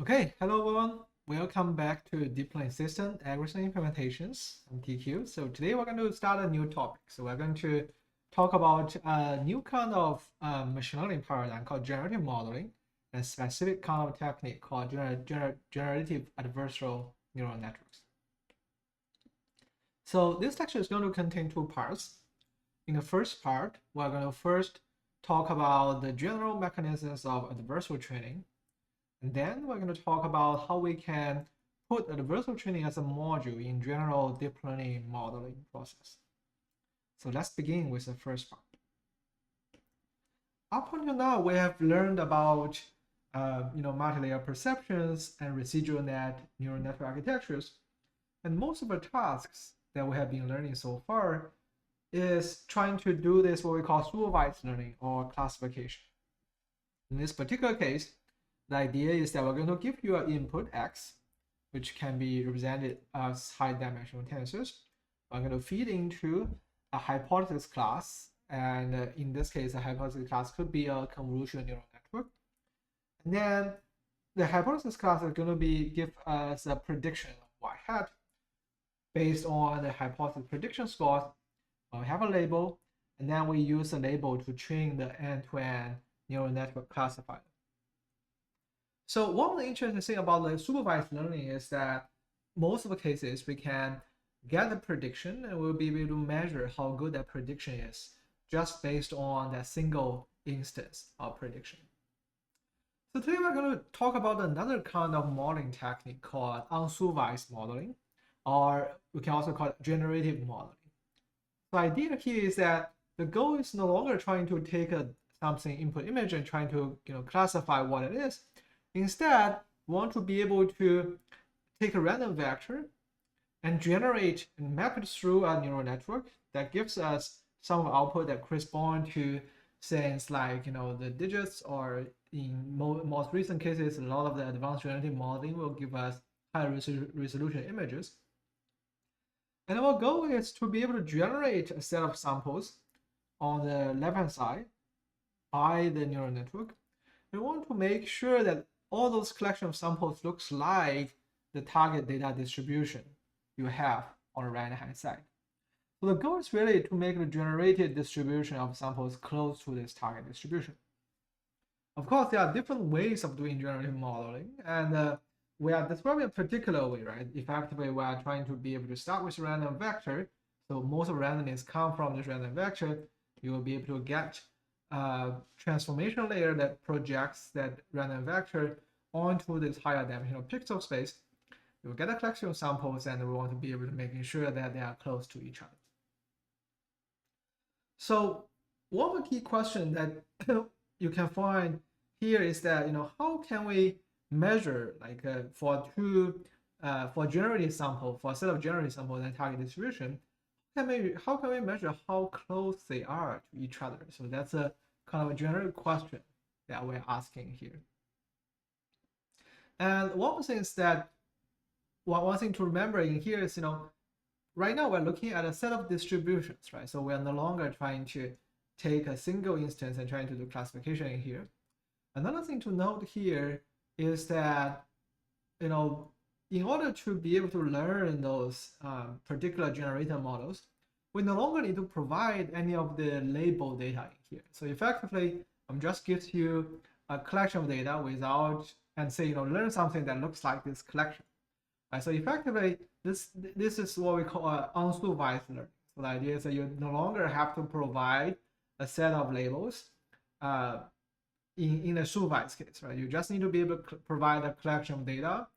Okay, hello everyone. Welcome back to Deep Learning System Algorithm Implementations. I'm TQ. So today we're going to start a new topic. So we're going to talk about a new kind of machine learning paradigm called generative modeling, and a specific kind of technique called generative adversarial neural networks. So this lecture is going to contain two parts. In the first part, we're going to first talk about the general mechanisms of adversarial training. And then we're going to talk about how we can put adversarial training as a module in general deep learning modeling process. So let's begin with the first part. Up until now, we have learned about multi-layer perceptions and residual net neural network architectures. And most of the tasks that we have been learning so far is trying to do this what we call supervised learning or classification. In this particular case, the idea is that we're going to give you an input x, which can be represented as high-dimensional tensors. We're going to feed into a hypothesis class, and in this case, a hypothesis class could be a convolutional neural network. And then the hypothesis class is going to give us a prediction of y hat based on the hypothesis prediction scores. We have a label, and then we use the label to train the end-to-end neural network classifier. So one of the interesting things about the supervised learning is that most of the cases we can get the prediction and we'll be able to measure how good that prediction is just based on that single instance of prediction. So today we're going to talk about another kind of modeling technique called unsupervised modeling, or we can also call it generative modeling. The idea here is that the goal is no longer trying to take something input image and trying to classify what it is. Instead, we want to be able to take a random vector and generate and map it through a neural network that gives us some output that correspond to things like the digits, or in most recent cases, a lot of the advanced generative modeling will give us high resolution images. And our goal is to be able to generate a set of samples on the left-hand side by the neural network. We want to make sure that all those collection of samples looks like the target data distribution you have on the right-hand side. So the goal is really to make the generated distribution of samples close to this target distribution. Of course, there are different ways of doing generative modeling, and we are describing a particular way, right? Effectively, we are trying to be able to start with a random vector. So most of randomness come from this random vector. You will be able to get transformation layer that projects that random vector onto this higher dimensional pixel space. You will get a collection of samples, and we want to be able to making sure that they are close to each other. So one of the key questions that you can find here is that how can we measure for generated sample, for a set of generated samples and target distribution, how can we measure how close they are to each other? So that's a kind of a general question that we're asking here. And one of the things that one thing to remember in here is right now we're looking at a set of distributions, right? So we're no longer trying to take a single instance and trying to do classification in here. Another thing to note here is that in order to be able to learn those particular generator models, we no longer need to provide any of the label data in here. So effectively, I'm just gives you a collection of data without, and say learn something that looks like this collection. Right? So effectively, this is what we call unsupervised learning. So the idea is that you no longer have to provide a set of labels in a supervised case, right? You just need to be able to provide a collection of data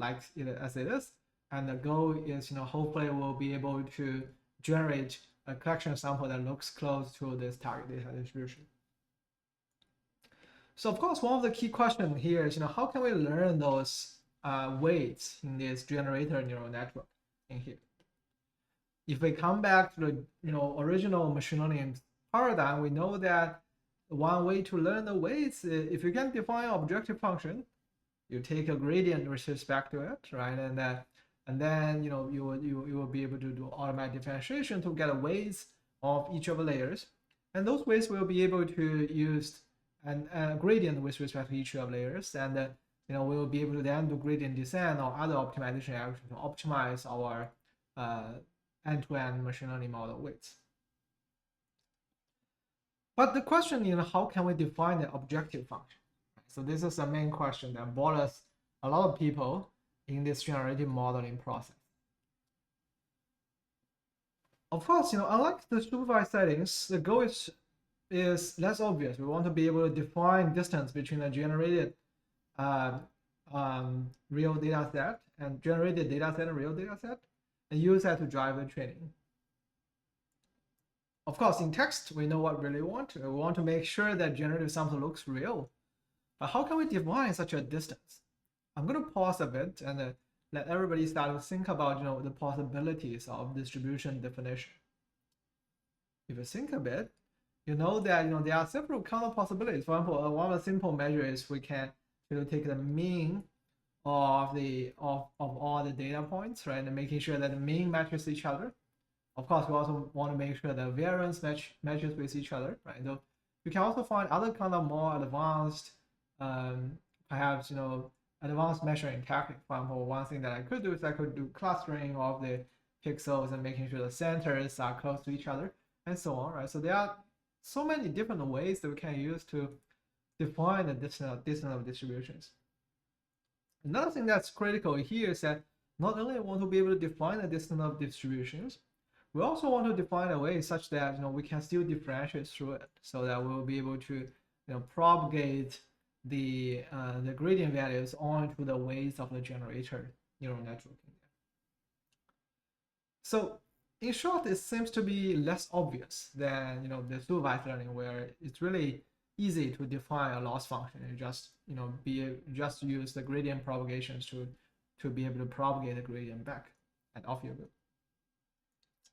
as it is, and the goal is hopefully we'll be able to generate a collection sample that looks close to this target data distribution. So of course, one of the key questions here is how can we learn those weights in this generator neural network in here? If we come back to the original machine learning paradigm, we know that one way to learn the weights, if you can define an objective function, you take a gradient with respect to it, right? And then you will be able to do automatic differentiation to get a weights of each of the layers, and those weights will be able to use a gradient with respect to each of the layers, and we will be able to then do gradient descent or other optimization actions to optimize our end-to-end machine learning model weights. But the question is, how can we define the objective function? So this is the main question that bothers a lot of people in this generative modeling process. Of course, unlike the supervised settings, the goal is less obvious. We want to be able to define distance between a generated real data set and generated data set and real data set, and use that to drive the training. Of course, in text, we know what we really want. We want to make sure that generative sample looks real. But how can we define such a distance? I'm going to pause a bit and let everybody start to think about the possibilities of distribution definition. If you think a bit, you know that there are several counter possibilities. For example, one of the simple measures we can take the mean of all the data points, right, and making sure that the mean matches each other. Of course, we also want to make sure that variance matches with each other, right? So you can also find other kind of more advanced, perhaps advanced measuring technique. For example, one thing that I could do is I could do clustering of the pixels and making sure the centers are close to each other, and so on, right? So there are so many different ways that we can use to define the distance of distributions. Another thing that's critical here is that not only want to be able to define the distance of distributions, we also want to define a way such that we can still differentiate through it, so that we'll be able to propagate the gradient values onto the weights of the generator neural network. So in short, it seems to be less obvious than the supervised learning, where it's really easy to define a loss function and just use the gradient propagations to be able to propagate the gradient back, and off you go.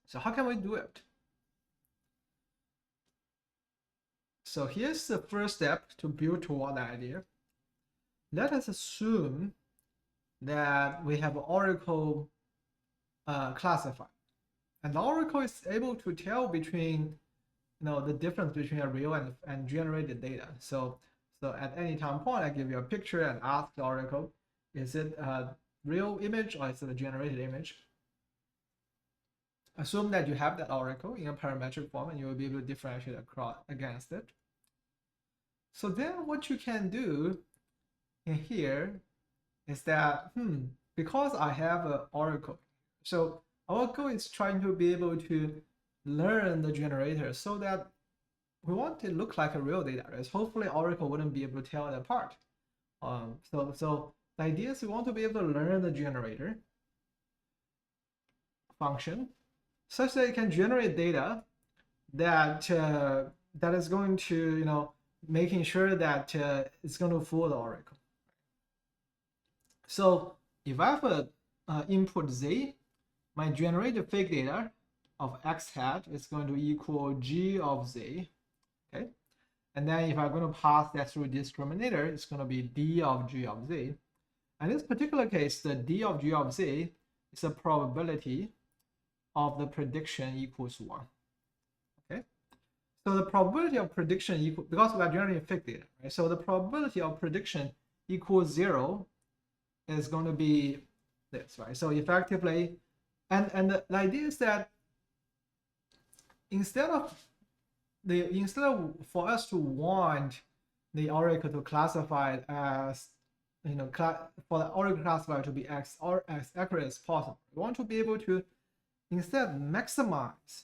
So how can we do it? So here's the first step to build toward that idea. Let us assume that we have an Oracle classifier, and the Oracle is able to tell between the difference between a real and generated data. So at any time point, I give you a picture and ask the Oracle, is it a real image or is it a generated image? Assume that you have that Oracle in a parametric form, and you will be able to differentiate against it. So then what you can do in here is that, because I have an Oracle, so our goal is trying to be able to learn the generator so that we want it to look like a real data, right? So hopefully Oracle wouldn't be able to tell it apart. So the idea is we want to be able to learn the generator function such that it can generate data that is going to making sure that it's going to fool the Oracle. So if I have a input z, my generated fake data of x hat is going to equal g of z, okay? And then if I'm going to pass that through discriminator, it's going to be d of g of z. And in this particular case, the d of g of z is a probability of the prediction equals 1. Okay, so the probability of prediction equal, because we are generating fake data, right? So the probability of prediction equals 0 is going to be this, right? So effectively, and the idea is that instead of for us to want the Oracle to classify it as for the Oracle classifier to be as accurate as possible, we want to be able to instead maximize.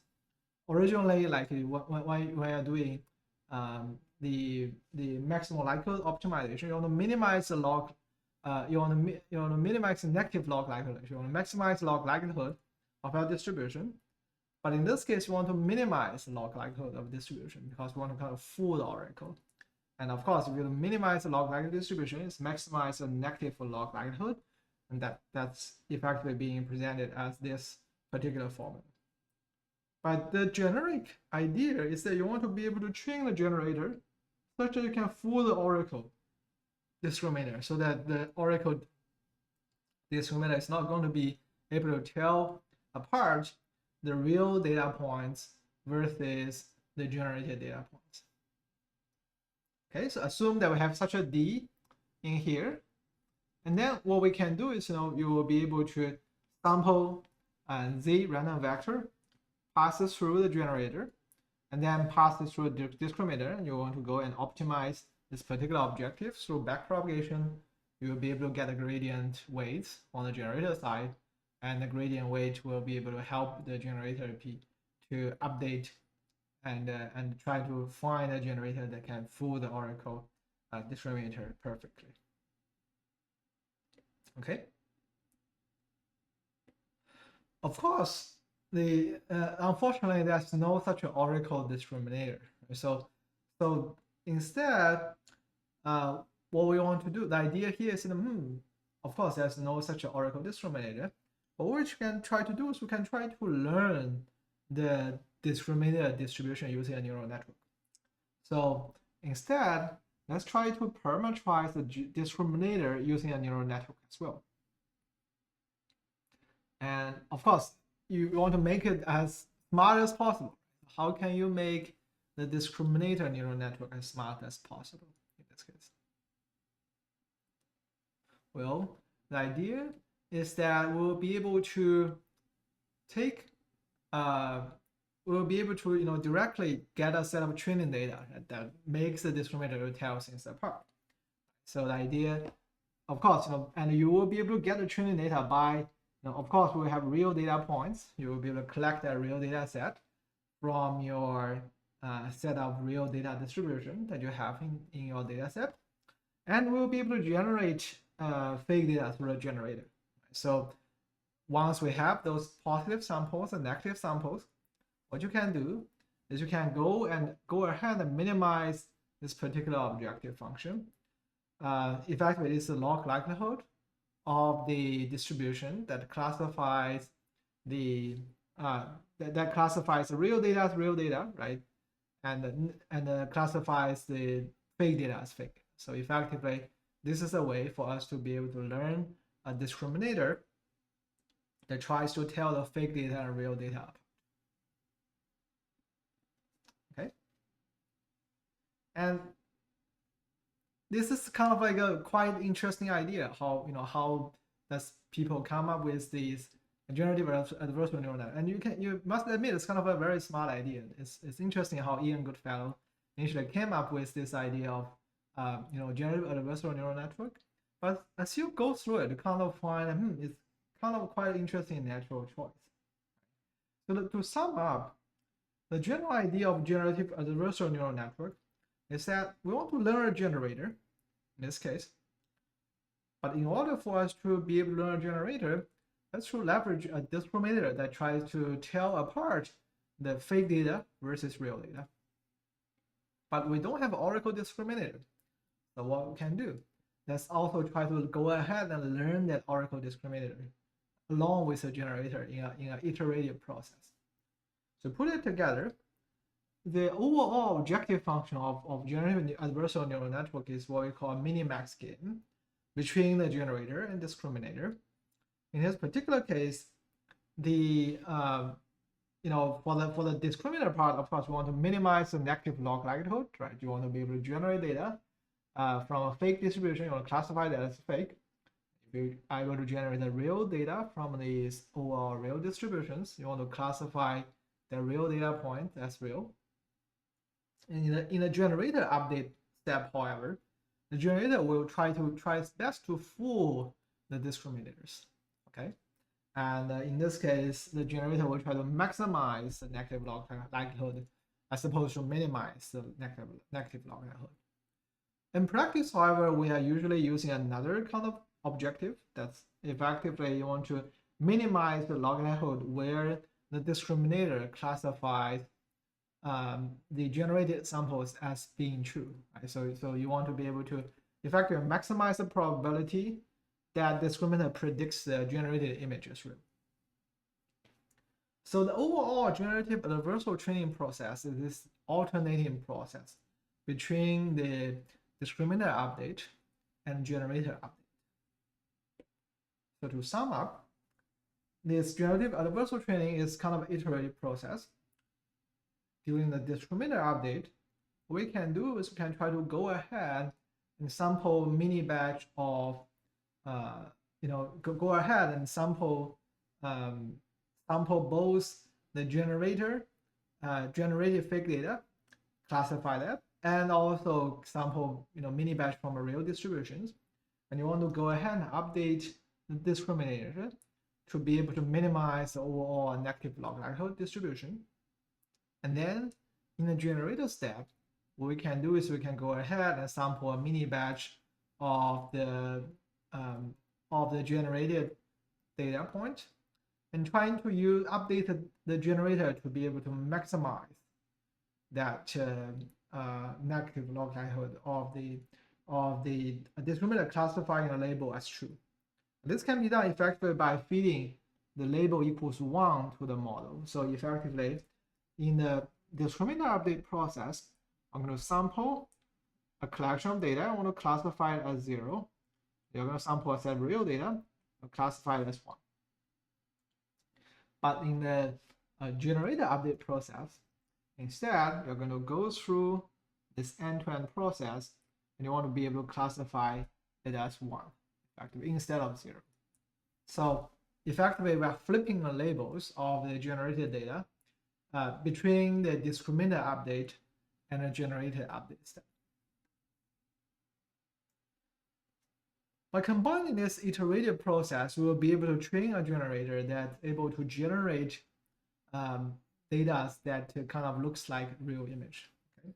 Originally, like when you're doing the maximal likelihood optimization, you want to minimize the log. You want to minimize the negative log likelihood. You want to maximize log likelihood of our distribution. But in this case, you want to minimize the log likelihood of distribution because we want to kind of fool the Oracle. And of course, if you minimize the log likelihood distribution, it's maximize the negative log likelihood, and that's effectively being presented as this particular formula. But the generic idea is that you want to be able to train the generator such that you can fool the Oracle discriminator, so that the Oracle discriminator is not going to be able to tell apart the real data points versus the generated data points. Okay, so assume that we have such a D in here, And then what we can do is, you will be able to sample z random vector, pass it through the generator, and then pass it through the discriminator. And you want to go and optimize this particular objective through backpropagation. You will be able to get the gradient weights on the generator side, and the gradient weight will be able to help the generator P to update and try to find a generator that can fool the oracle discriminator perfectly. Okay. Of course, unfortunately there's no such an oracle discriminator. So instead, what we want to do, the idea here is, of course, there's no such an oracle discriminator. But what we can try to do is we can try to learn the discriminator distribution using a neural network. So instead, let's try to parameterize the discriminator using a neural network as well. And of course, you want to make it as smart as possible. How can you make the discriminator neural network as smart as possible in this case? Well, the idea is that we'll be able to take, we'll be able to directly get a set of training data that makes the discriminator tell things apart. So the idea, of course, and you will be able to get the training data by, of course, we have real data points. You will be able to collect that real data set from your set of real data distribution that you have in your data set. And we'll be able to generate fake data through the generator. So once we have those positive samples and negative samples, what you can do is you can go ahead and minimize this particular objective function. Effectively, it's the log likelihood of the distribution that classifies the that classifies the real data as real data, right? And classifies the fake data as fake. So effectively, this is a way for us to be able to learn a discriminator that tries to tell the fake data and real data apart. Okay. And this is kind of like a quite interesting idea. How does people come up with these generative adversarial neural net? And you must admit it's kind of a very smart idea. It's interesting how Ian Goodfellow initially came up with this idea of generative adversarial neural network. But as you go through it, you kind of find it's kind of quite interesting natural choice. So to sum up, the general idea of generative adversarial neural network is that we want to learn a generator, in this case. But in order for us to be able to learn a generator, let's leverage a discriminator that tries to tell apart the fake data versus real data. But we don't have an oracle discriminator. So what we can do, let's also try to go ahead and learn that oracle discriminator along with the generator in an iterative process. So put it together, the overall objective function of generative adversarial neural network is what we call a minimax gain between the generator and discriminator. In this particular case, the for the discriminator part, of course, we want to minimize the negative log likelihood, right? You want to be able to generate data from a fake distribution. You want to classify that as fake. If you are able to generate the real data from these overall real distributions, you want to classify the real data point as real. And in the generator update step, however, the generator will try its best to fool the discriminators. Okay, and in this case, the generator will try to maximize the negative log likelihood as opposed to minimize the negative log likelihood. In practice, however, we are usually using another kind of objective. That's effectively you want to minimize the log likelihood where the discriminator classifies the generated samples as being true. Right? So you want to be able to effectively maximize the probability that discriminator predicts the generated image as real. So the overall generative adversarial training process is this alternating process between the discriminator update and generator update. So to sum up, this generative adversarial training is kind of an iterative process. During the discriminator update, what we can do is we can try to go ahead and sample mini batch of go ahead and sample both the generated fake data, classify that, and also sample mini batch from a real distributions. And you want to go ahead and update the discriminator to be able to minimize the overall negative log likelihood distribution. And then in the generator step, what we can do is we can go ahead and sample a mini batch of the generated data point, and trying to update the generator to be able to maximize that negative log likelihood of the discriminator classifying a label as true. This can be done effectively by feeding the label equals 1 to the model. So effectively, in the discriminator update process, I'm going to sample a collection of data. I want to classify it as 0. You're going to sample a set of real data, classify it as 1. But in the generator update process, instead, you're going to go through this end-to-end process, and you want to be able to classify it as 1, effectively, instead of 0. So effectively, we are flipping the labels of the generated data between the discriminator update and the generated update step. By combining this iterative process, we will be able to train a generator that's able to generate data that kind of looks like real image. Okay?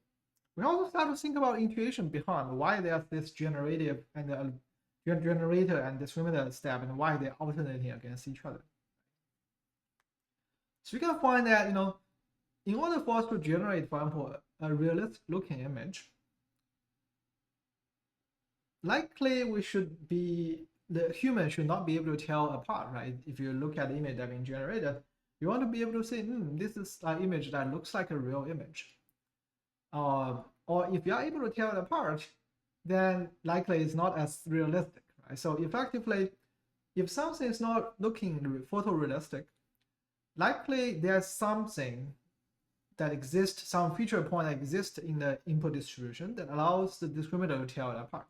We also start to think about intuition behind why there's this generative and generator and discriminator step, and why they're alternating against each other. So we can find that in order for us to generate, for example, a realistic looking image, likely the human should not be able to tell apart, right? If you look at the image that being generated, you want to be able to say, this is an image that looks like a real image. Or if you are able to tell it apart, then likely it's not as realistic, right? So effectively, if something is not looking photorealistic, likely there's something that exists, some feature point that exists in the input distribution that allows the discriminator to tell it apart.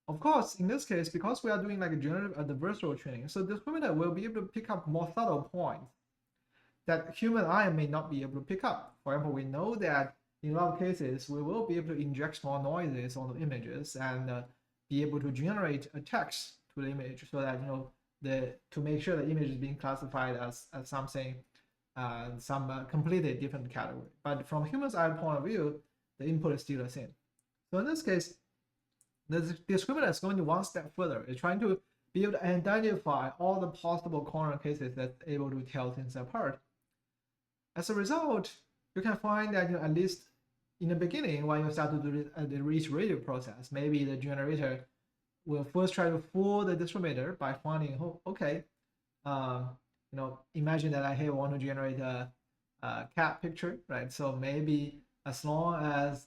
Of course, in this case, because we are doing like a generative adversarial training, so the discriminator will be able to pick up more subtle points that human eye may not be able to pick up. For example, we know that in a lot of cases, we will be able to inject small noises on the images and be able to generate a text to the image, so that to make sure the image is being classified as something, some completely different category. But from human's eye point of view, the input is still the same. So in this case, the discriminator is going to one step further. It's trying to be able to identify all the possible corner cases that's able to tell things apart. As a result, you can find that at least in the beginning, when you start to do the iterative process, maybe the generator will first try to fool the discriminator by finding, okay, imagine that I want to generate a cat picture, right? So maybe as long as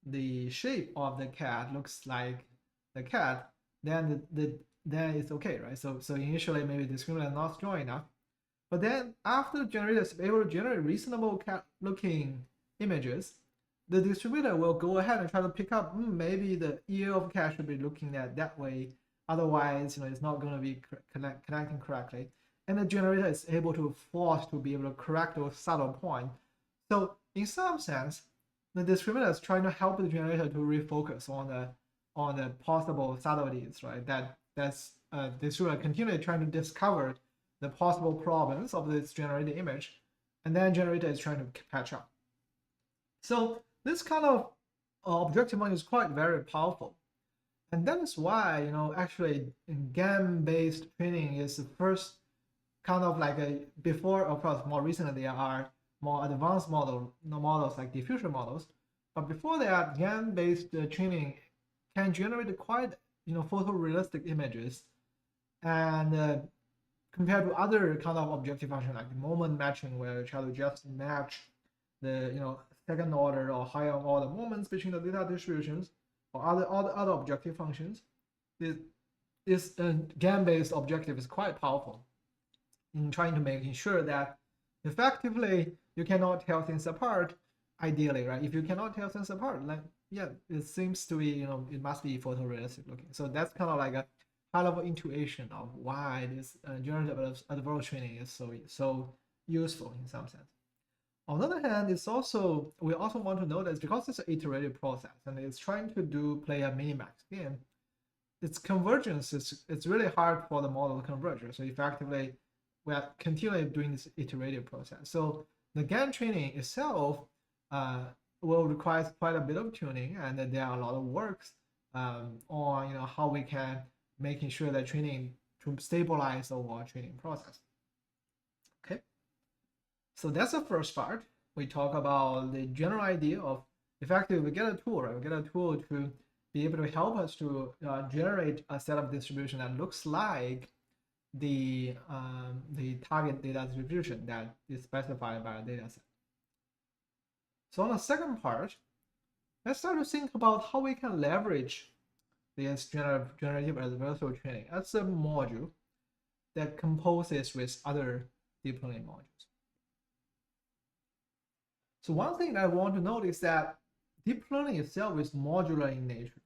the shape of the cat looks like the cat, then then it's okay, right? So initially maybe the discriminator is not strong enough, but then after the generator is able to generate reasonable cat-looking images, the distributor will go ahead and try to pick up maybe the ear of cat should be looking at that way. Otherwise, it's not going to be connecting correctly. And the generator is able to force to be able to correct those subtle points. So in some sense, the discriminator is trying to help the generator to refocus on the possible subtleties, right? That's distributor continually trying to discover the possible problems of this generated image, and then generator is trying to catch up. So this kind of objective function is quite very powerful. And that is why, actually GAN-based training is the first kind of like before, of course, more recently there are more advanced models like diffusion models. But before that, GAN-based training can generate quite, photorealistic images. And compared to other kind of objective function like moment matching, where you try to just match the, second order or higher order moments between the data distributions, or other objective functions, this GAN-based objective is quite powerful in trying to making sure that effectively you cannot tell things apart. Ideally, right? If you cannot tell things apart, it seems to be, it must be photorealistic looking. So that's kind of like high-level intuition of why this generative adversarial training is so useful in some sense. On the other hand, we also want to notice, because it's an iterative process and it's trying to play a minimax game, its convergence it's really hard for the model to converge. So effectively, we are continually doing this iterative process. So the GAN training itself will require quite a bit of tuning, and there are a lot of works on how we can making sure that training to stabilize the overall training process. Okay, so that's the first part. We talk about the general idea of effectively we get a tool, right? We get a tool to be able to help us to generate a set of distribution that looks like the target data distribution that is specified by a data set. So on the second part, let's start to think about how we can leverage this generative adversarial training as a module that composes with other deep learning modules. So one thing I want to note is that deep learning itself is modular in nature.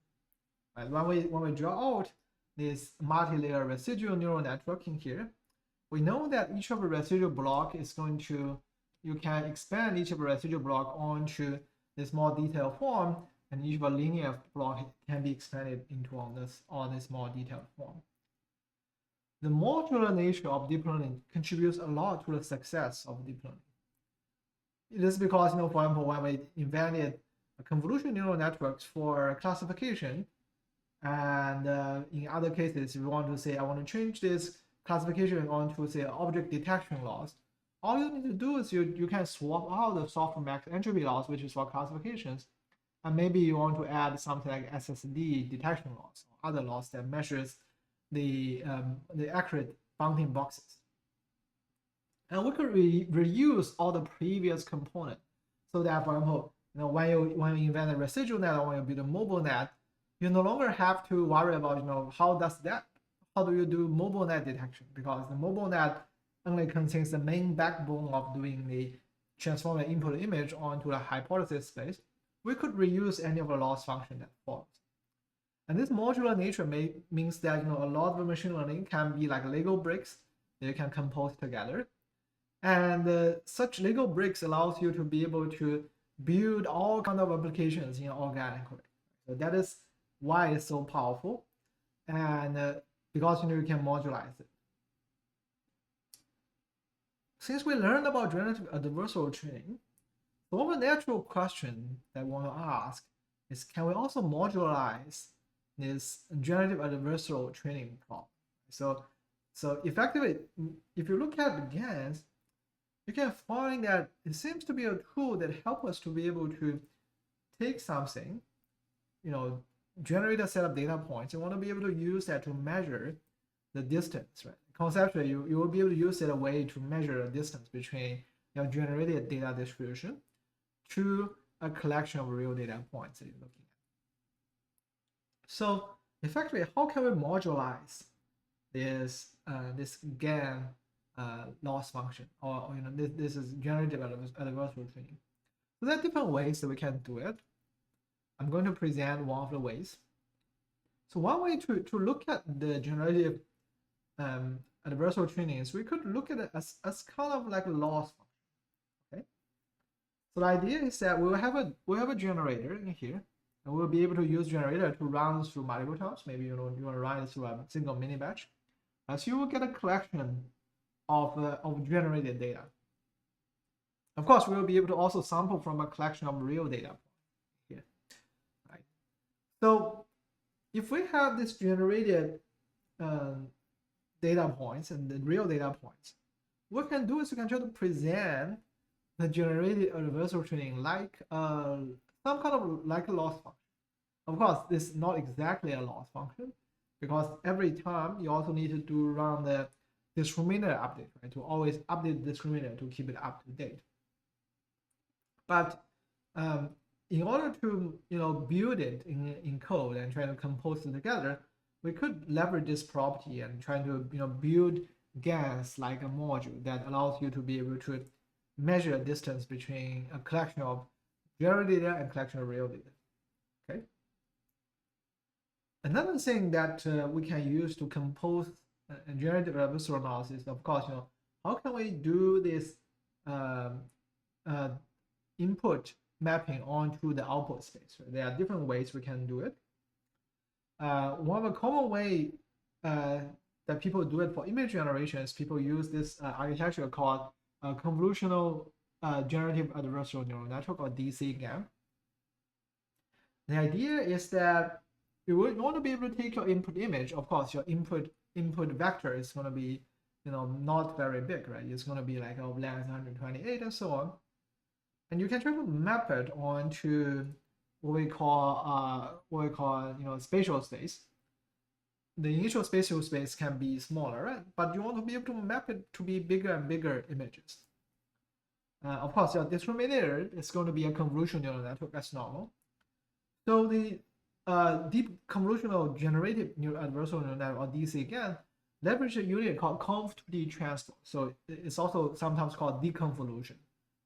Right? When we draw out this multi-layer residual neural network in here, we know that each of the residual block is going to, you can expand each of the residual block onto this more detailed form, and each of a linear block can be expanded into on this more detailed form. The modular nature of deep learning contributes a lot to the success of deep learning. It is because, for example, when we invented convolutional neural networks for classification, and in other cases, if you want to say, I want to change this classification onto, say, object detection loss, all you need to do is you can swap out the software max entropy loss, which is for classifications, and maybe you want to add something like SSD detection loss or other loss that measures the accurate bounding boxes. And we could reuse all the previous components, so that, for example, when you invent a residual net or when you build a mobile net, you no longer have to worry about how do you do mobile net detection, because the mobile net only contains the main backbone of doing the transforming input image onto the hypothesis space. We could reuse any of the loss function that follows. And this modular nature means that a lot of the machine learning can be like Lego bricks that you can compose together. And such Lego bricks allows you to be able to build all kinds of applications organically. So that is why it's so powerful, and because you can modularize it. Since we learned about generative adversarial training, one of the natural questions that I want to ask is, can we also modularize this generative adversarial training problem? So effectively, if you look at the GANs, you can find that it seems to be a tool that helps us to be able to take something, generate a set of data points. You want to be able to use that to measure the distance, right? Conceptually, you will be able to use it a way to measure the distance between your generated data distribution to a collection of real data points that you're looking at. So effectively, how can we modularize this GAN loss function, or this is generative adversarial training? So there are different ways that we can do it. I'm going to present one of the ways. So one way to look at the generative adversarial training is we could look at it as kind of like a loss function. Okay. So the idea is that we'll have a generator in here, and we'll be able to use generator to run through multiple times. Maybe you want to run it through a single mini batch. So you will get a collection of generated data. Of course, we will be able to also sample from a collection of real data here. Right. So if we have this generated data points and the real data points, what we can do is we can try to present the generated adversarial training like some kind of like a loss function. Of course, this is not exactly a loss function, because every time you also need to run the discriminator update, right? To always update the discriminator to keep it up to date. But in order to build it in code and try to compose it together, we could leverage this property and try to build GANs like a module that allows you to be able to measure a distance between a collection of generated data and collection of real data. Okay. Another thing that we can use to compose generative adversarial analysis, of course, how can we do this um, uh, input mapping onto the output space? Right? There are different ways we can do it. One of the common way that people do it for image generation is people use this architecture called convolutional generative adversarial neural network, or DCGAN. The idea is that you want to be able to take your input image. Of course, your input vector is going to be not very big, right? It's going to be like of length 128 and so on, and you can try to map it onto what we call spatial space. The initial spatial space can be smaller, right? But you want to be able to map it to be bigger and bigger images. Of course, your discriminator is going to be a convolutional neural network as normal. So the deep convolutional generative adversarial neural network, or DCGAN, leverage a unit called conv2D transpose. So it's also sometimes called deconvolution.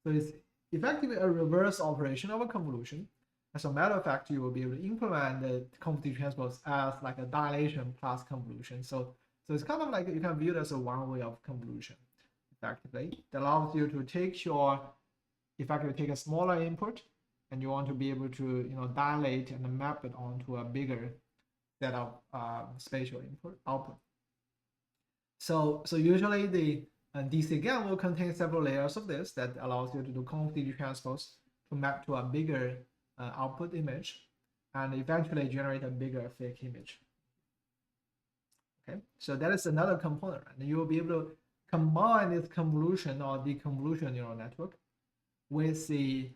So it's effectively a reverse operation of a convolution. As a matter of fact, you will be able to implement the conv2D transpose as like a dilation plus convolution. So it's kind of like you can view it as a one way of convolution, effectively. That allows you to take effectively take a smaller input, and you want to be able to dilate and map it onto a bigger set of spatial output. So usually the DCGAN will contain several layers of this that allows you to do conv2D transpose to map to a bigger output image, and eventually generate a bigger fake image. Okay, so that is another component, and you will be able to combine this convolution or deconvolution neural network with the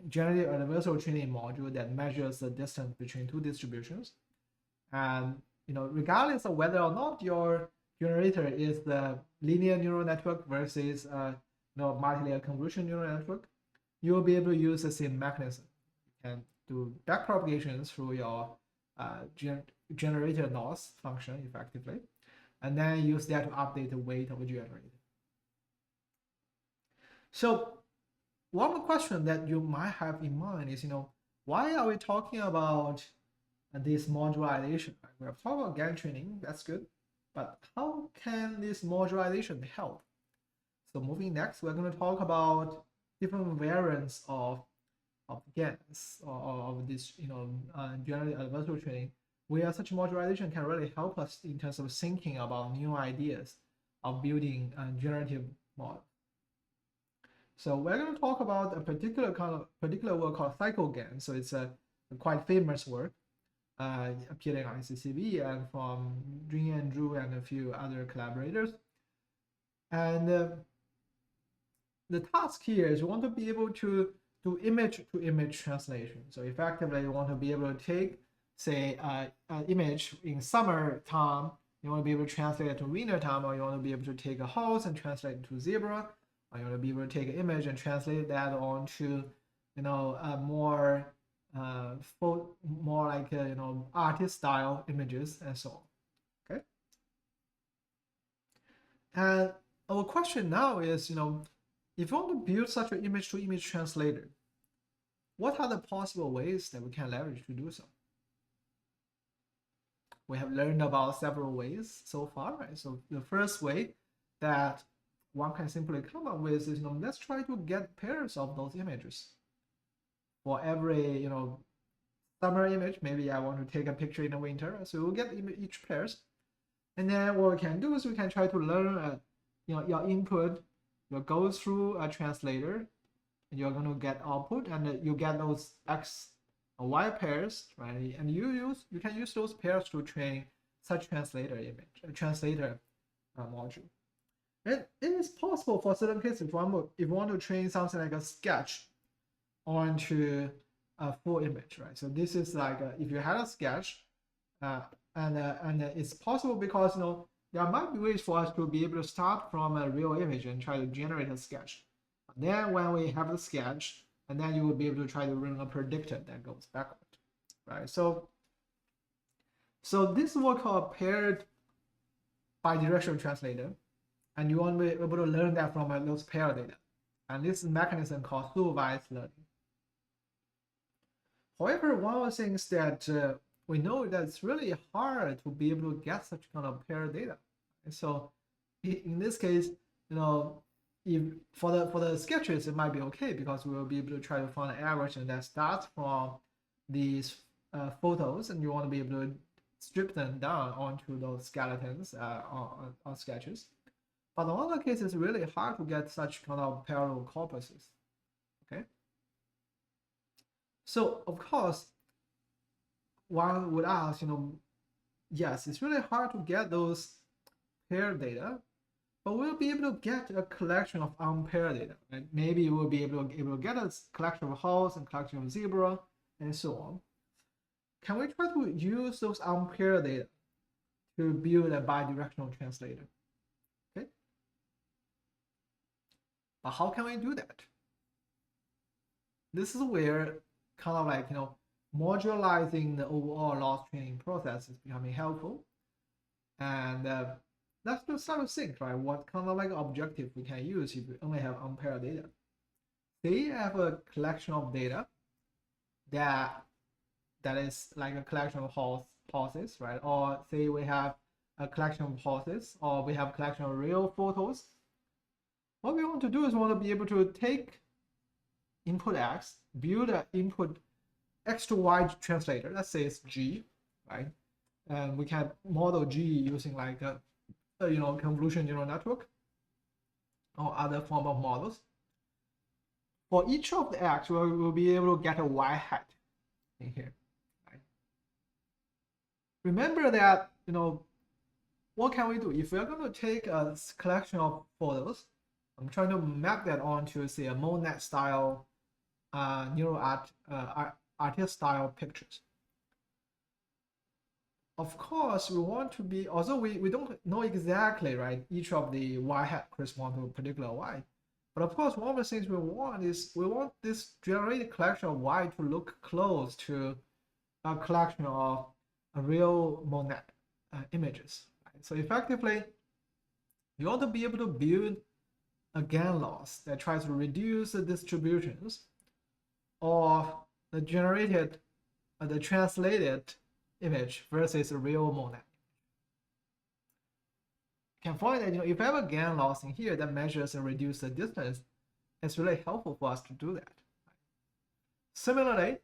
generative adversarial training module that measures the distance between two distributions. And regardless of whether or not your generator is the linear neural network versus multilayer convolution neural network, you will be able to use the same mechanism. You can do backpropagation through your generator loss function effectively, and then use that to update the weight of a generator. So one question that you might have in mind is, why are we talking about this modularization? We have talked about GAN training, that's good, but how can this modularization help? So moving next, we're going to talk about different variants of GANs, or of this generative adversarial training, where such modularization can really help us in terms of thinking about new ideas of building a generative model. So we're going to talk about a particular work called CycleGAN. So it's a quite famous work, appearing on CCV and from Jun and Drew and a few other collaborators. And the task here is you want to be able to do image-to-image translation. So effectively, you want to be able to take, say, an image in summertime. You want to be able to translate it to winter time, or you want to be able to take a horse and translate it to zebra. Or you want to be able to take an image and translate that onto, more like artist style images and so on. Okay. And our question now is, if you want to build such an image-to-image translator, what are the possible ways that we can leverage to do so? We have learned about several ways so far, right? So the first way that one can simply come up with is, let's try to get pairs of those images. For every, summer image, maybe I want to take a picture in the winter, so we'll get each pairs. And then what we can do is we can try to learn, your input will go through a translator, and you're going to get output, and you get those X or Y pairs, right? And you can use those pairs to train such translator module. And it is possible for certain cases, if you want to train something like a sketch onto a full image, right? So this is like if you had a sketch, and it's possible because there might be ways for us to be able to start from a real image and try to generate a sketch. And then when we have the sketch, and then you will be able to try to run a predictor that goes backward, right? So this is what we call paired bidirectional translator, and you want to be able to learn that from those pair data. And this mechanism called supervised learning. However, one of the things that we know that it's really hard to be able to get such kind of paired data. And so in this case, if for the sketches, it might be okay because we will be able to try to find an algorithm that starts from these photos, and you want to be able to strip them down onto those skeletons on sketches. But in other cases, it's really hard to get such kind of parallel corpuses. Okay. So of course, one would ask, yes, it's really hard to get those paired data, but we'll be able to get a collection of unpaired data. Right? Maybe we'll be able to get a collection of horse and collection of zebra and so on. Can we try to use those unpaired data to build a bidirectional translator? Okay. But how can we do that? This is where kind of like, modularizing the overall loss training process is becoming helpful. And let's just start to think, right? What kind of like objective we can use if we only have unpaired data. Say you have a collection of data that is like a collection of horses, right? Or say we have a collection of horses, or we have a collection of real photos. What we want to do is we want to be able to take input X, build an input X to Y translator. Let's say it's G, right? And we can model G using like a convolutional neural network or other form of models. For each of the X, we'll be able to get a Y hat in here. Right? Remember that, what can we do? If we're going to take a collection of photos, I'm trying to map that onto, say, a MoNet style neural artist style pictures. Of course, we want to be, although we don't know exactly, right, each of the Y hat corresponds to a particular Y. But of course, one of the things we want is we want this generated collection of Y to look close to a collection of real MoNet images. Right? So effectively, you want to be able to build a GAN loss that tries to reduce the distributions of the generated, the translated image versus a real MoNet. You can find that if you have a GAN loss in here that measures and reduces the distance, it's really helpful for us to do that. Similarly,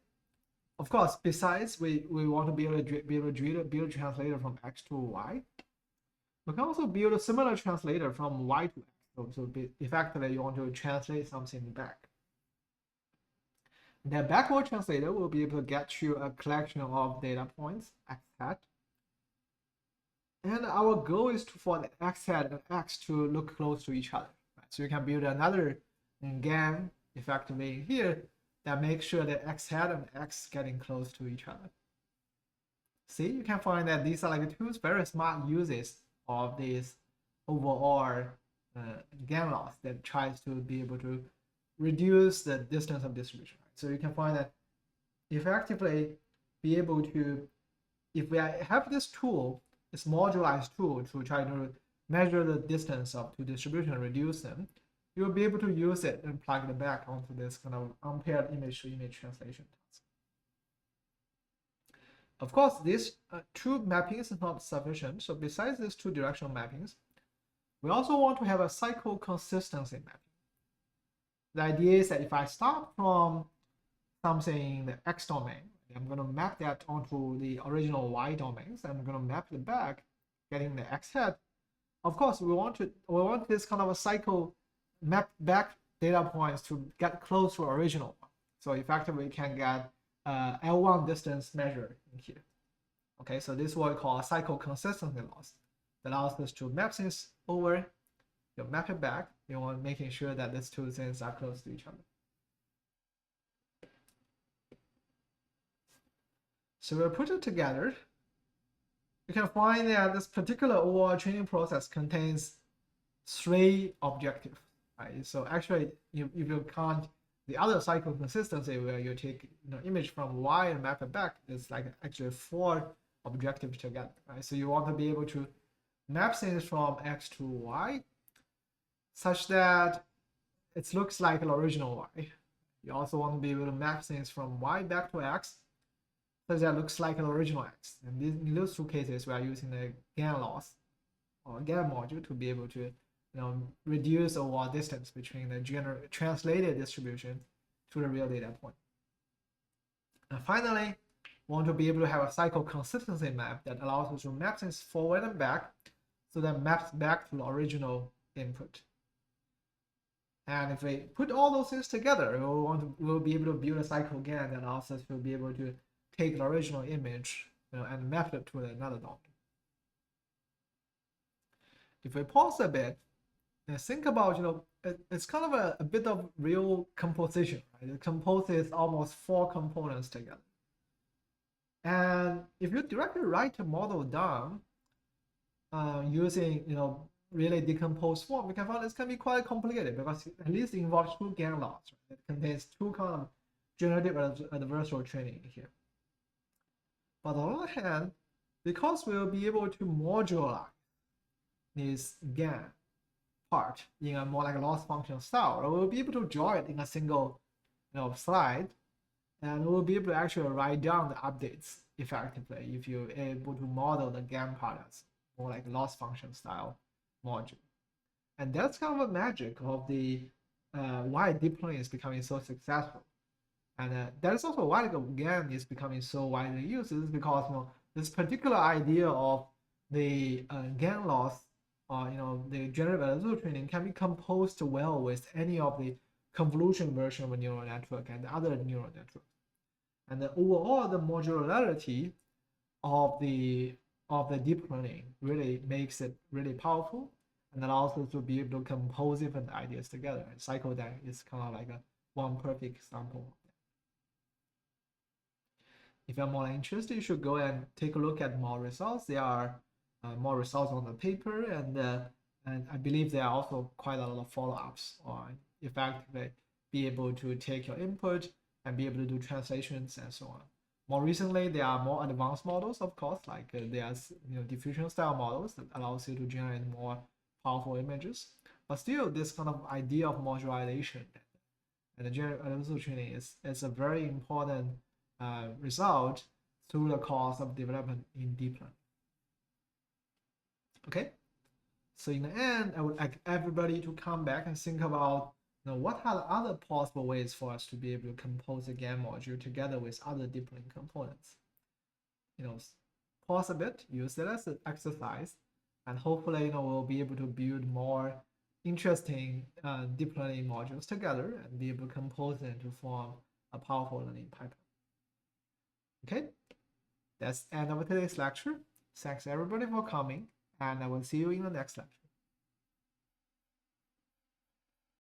of course, besides we want to be able to build a translator from X to Y, we can also build a similar translator from Y to X. So effectively, you want to translate something back. The backward translator will be able to get you a collection of data points, X hat. And our goal is for the X hat and X to look close to each other. Right? So you can build another GAN effectively here that makes sure that X hat and X getting close to each other. See, you can find that these are like two very smart uses of this overall GAN loss that tries to be able to reduce the distance of distribution. So you can find that effectively be able to, if we have this tool, this modularized tool to try to measure the distance of two distributions and reduce them, you'll be able to use it and plug it back onto this kind of unpaired image-to-image translation task. Of course, these two mappings is not sufficient. So besides these two directional mappings, we also want to have a cycle consistency mapping. The idea is that if I start from something in the X domain, I'm going to map that onto the original Y domains. I'm going to map it back, getting the X hat. Of course, we want this kind of a cycle map back data points to get close to original one. So effectively, we can get L1 distance measure in here. Okay, so this is what we call a cycle consistency loss. That allows us to map things over, you map it back. You want making sure that these two things are close to each other. So we'll put it together. You can find that this particular overall training process contains 3 objectives. Right? So actually, if you count the other cycle consistency where you take image from Y and map it back, it's like actually 4 objectives together. Right? So you want to be able to map things from X to Y such that it looks like an original Y. You also want to be able to map things from Y back to X so that looks like an original X. And in those two cases, we are using the GAN loss or GAN module to be able to reduce the overall distance between the translated distribution to the real data point. And finally, we want to be able to have a cycle consistency map that allows us to map things forward and back, so that maps back to the original input. And if we put all those things together, we'll be able to build a CycleGAN that allows us to be able to take the original image and map it to another domain. If we pause a bit and think about, it's kind of a bit of real composition, right? It composes almost 4 components together. And if you directly write a model down using, really decomposed form, we can find this can be quite complicated because at least it involves 2 GAN laws. Right? It contains 2 kind of generative adversarial training here. But on the other hand, because we'll be able to modularize this GAN part in a more like a loss function style, we'll be able to draw it in a single slide, and we'll be able to actually write down the updates effectively if you're able to model the GAN part as more like a loss function style module. And that's kind of a magic of the why deep learning is becoming so successful. And that is also why GAN is becoming so widely used, is because this particular idea of the GAN loss or the generative adversarial training can be composed well with any of the convolution version of a neural network and other neural networks. And overall, the modularity of the deep learning really makes it really powerful, and allows us to be able to compose different ideas together. And CycleGAN is kind of like one perfect example. If you're more interested, you should go and take a look at more results. There are more results on the paper, and I believe there are also quite a lot of follow-ups on effectively be able to take your input and be able to do translations and so on. More recently, there are more advanced models, of course, like there's diffusion style models that allows you to generate more powerful images. But still, this kind of idea of modularization and the generative adversarial training is a very important result through the course of development in deep learning. Okay, so in the end, I would like everybody to come back and think about what are the other possible ways for us to be able to compose a GAN module together with other deep learning components. Pause a bit, use it as an exercise, and hopefully we'll be able to build more interesting deep learning modules together and be able to compose them to form a powerful learning pipeline. Okay, that's the end of today's lecture. Thanks everybody for coming, and I will see you in the next lecture.